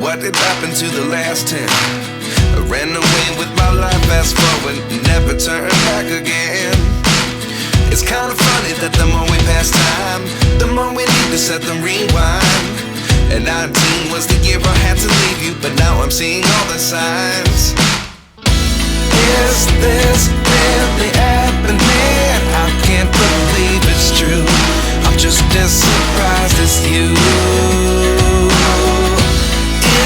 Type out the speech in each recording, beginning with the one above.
what did happen to the last 10? I ran away with my life, fast forward, never turn back again. It's kinda funny that the more we pass time, the more we need to set the rewind. And 19 was the year I had to leave you, but now I'm seeing all the signs. Is this really happening? I can't believe it's true. I'm just as surprised as you.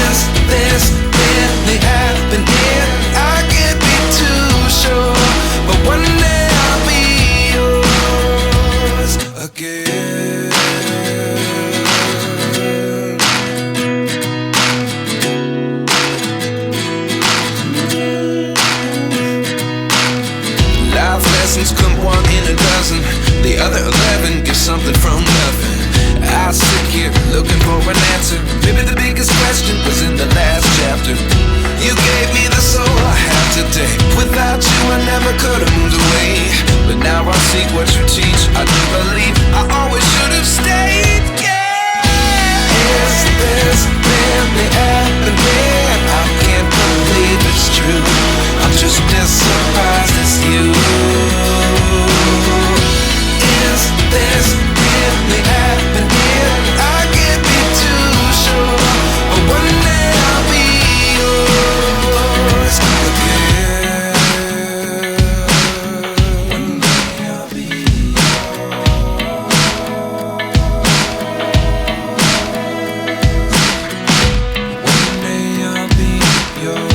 Is this really happening? I can't be too sure, but one day I'll be yours again. Life lessons come one in a dozen. The other 11 give something from nothing. I sit here looking for an answer. Maybe the biggest question was in the last chapter. You gave me the soul I have today. Without you I never could have moved away. But now I see what you teach. I do believe I always should have stayed. Yeah. Is this really happening? I can't believe it's true. I'm just as surprised as you. Is this really happening? I can't be too sure, but one day I'll be yours again. One day I'll be yours. One day I'll be yours.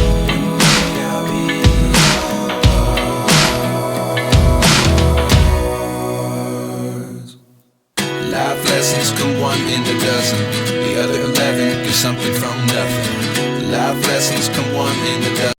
Life lessons come one in a dozen. The other 11 give something from nothing. Life lessons come one in a dozen.